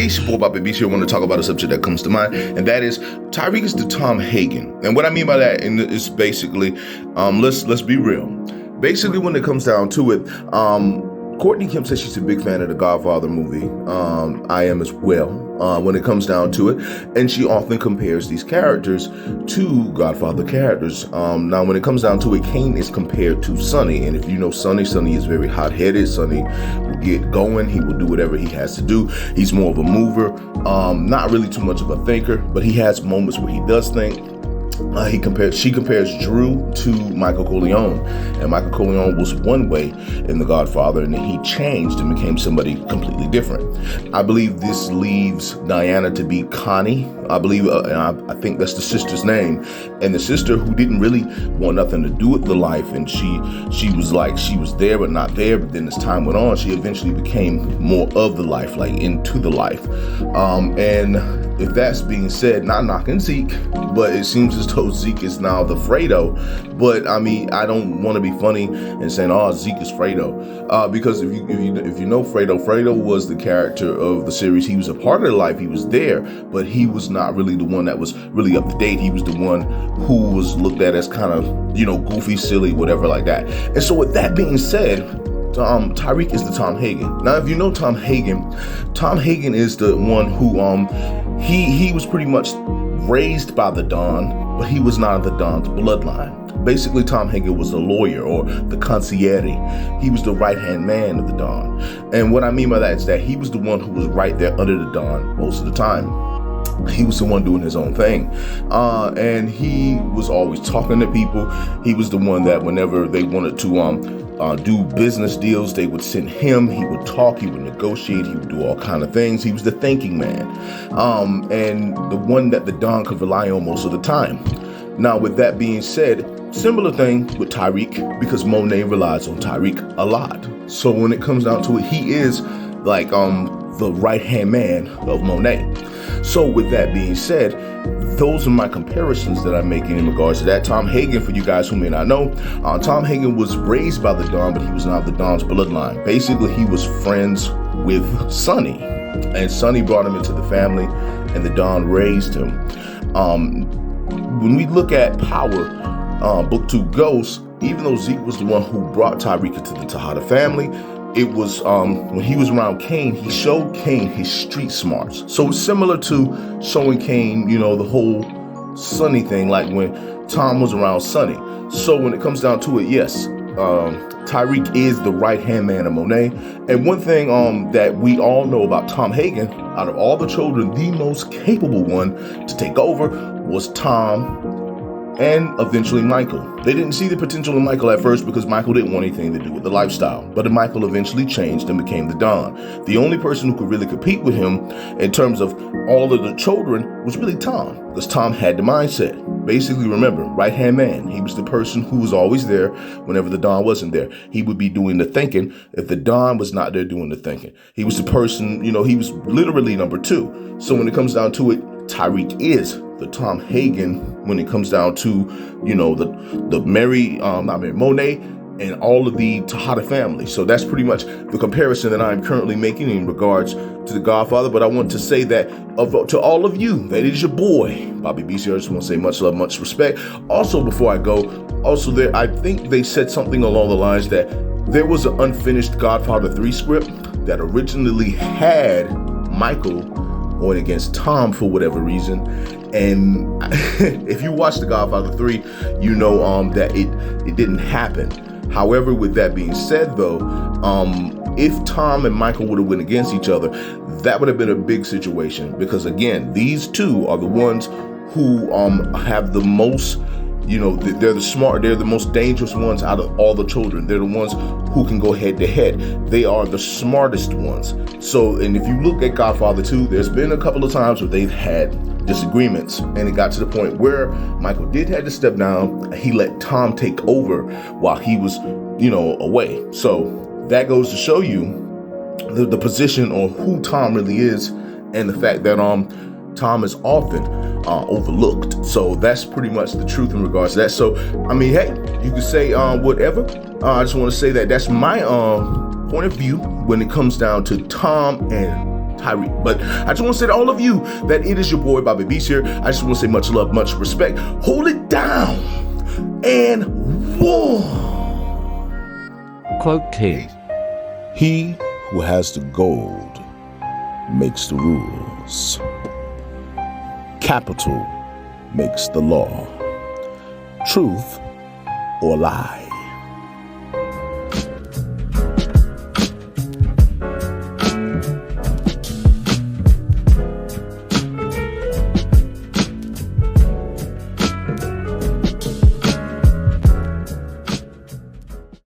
It's your boy Bobby B here. I want to talk about a subject that comes to mind, and that is Tariq is the Tom Hagen. And what I mean by that is basically, let's be real. Basically, when it comes down to it, Courtney Kemp says she's a big fan of the Godfather movie. I am as well, when it comes down to it. And she often compares these characters to Godfather characters. Now, when it comes down to it, Kane is compared to Sonny. And if you know Sonny is very hot-headed. Sonny will get going. He will do whatever he has to do. He's more of a mover, not really too much of a thinker, but he has moments where he does think. She compares Drew to Michael Corleone, and Michael Corleone was one way in The Godfather, and then he changed and became somebody completely different. I believe this leaves Diana to be Connie. I believe, and I think that's the sister's name, and the sister who didn't really want nothing to do with the life, and she was like, she was there but not there. But then as time went on, she eventually became more of the life, like into the life. And if that's being said, not knocking Zeke, but it seems as though Zeke is now the Fredo. But I mean, I don't want to be funny and saying, "Oh, Zeke is Fredo," because if you know Fredo was the character of the series. He was a part of the life. He was there, but he was not really the one that was really up to date. He was the one who was looked at as kind of, goofy, silly, whatever like that. And so, with that being said, Tariq is the Tom Hagen. Now, if you know Tom Hagen is the one who he was pretty much raised by the Don, but he was not of the Don's bloodline. Basically, Tom Hagen was the lawyer or the concierge. He was the right-hand man of the Don. And what I mean by that is that he was the one who was right there under the Don most of the time. He was the one doing his own thing. And he was always talking to people. He was the one that whenever they wanted to do business deals, they would send him. He would talk, he would negotiate, he would do all kind of things. He was the thinking man, and the one that the Don could rely on most of the time. Now, with that being said, similar thing with Tariq, because Monet relies on Tariq a lot. So when it comes down to it, he is like the right-hand man of Monet. So with that being said, those are my comparisons that I'm making in regards to that. Tom Hagen, for you guys who may not know, Tom Hagen was raised by the Don, but he was not the Don's bloodline. Basically, he was friends with Sonny, and Sonny brought him into the family, and the Don raised him. When we look at Power, Book 2 Ghosts, even though Zeke was the one who brought Tariq into the Tejada family, it was when he was around Kane, he showed Kane his street smarts. So it's similar to showing Kane, the whole Sonny thing, like when Tom was around Sonny. So when it comes down to it, yes, Tariq is the right-hand man of Monet. And one thing that we all know about Tom Hagen, out of all the children, the most capable one to take over was Tom and eventually Michael. They didn't see the potential in Michael at first because Michael didn't want anything to do with the lifestyle. But Michael eventually changed and became the Don. The only person who could really compete with him in terms of all of the children was really Tom, because Tom had the mindset. Basically, remember, right-hand man. He was the person who was always there whenever the Don wasn't there. He would be doing the thinking if the Don was not there doing the thinking. He was the person, he was literally number two. So when it comes down to it, Tariq is the Tom Hagen when it comes down to, the Monet and all of the Tejada family. So that's pretty much the comparison that I'm currently making in regards to The Godfather. But I want to say that to all of you, that is your boy, Bobby BC. I just want to say much love, much respect. Also, before I go, I think they said something along the lines that there was an unfinished Godfather 3 script that originally had Michael going against Tom for whatever reason. And if you watch The Godfather 3, you know that it didn't happen. However, with that being said, though, if Tom and Michael would have went against each other, that would have been a big situation, because again, these two are the ones who have the most, they're the most dangerous ones out of all the children. They're the ones who can go head to head. They are the smartest ones. So, and if you look at Godfather 2, there's been a couple of times where they've had disagreements, and it got to the point where Michael did have to step down. He let Tom take over while he was, away. So that goes to show you the position on who Tom really is, and the fact that Tom is often overlooked. So that's pretty much the truth in regards to that. So, I mean, hey, you can say whatever. I just want to say that that's my point of view when it comes down to Tom and Tariq. But I just want to say to all of you that it is your boy Bobby Beast here. I just want to say much love, much respect. Hold it down and war. Quote 10. He who has the gold makes the rules. Capital makes the law. Truth or lie.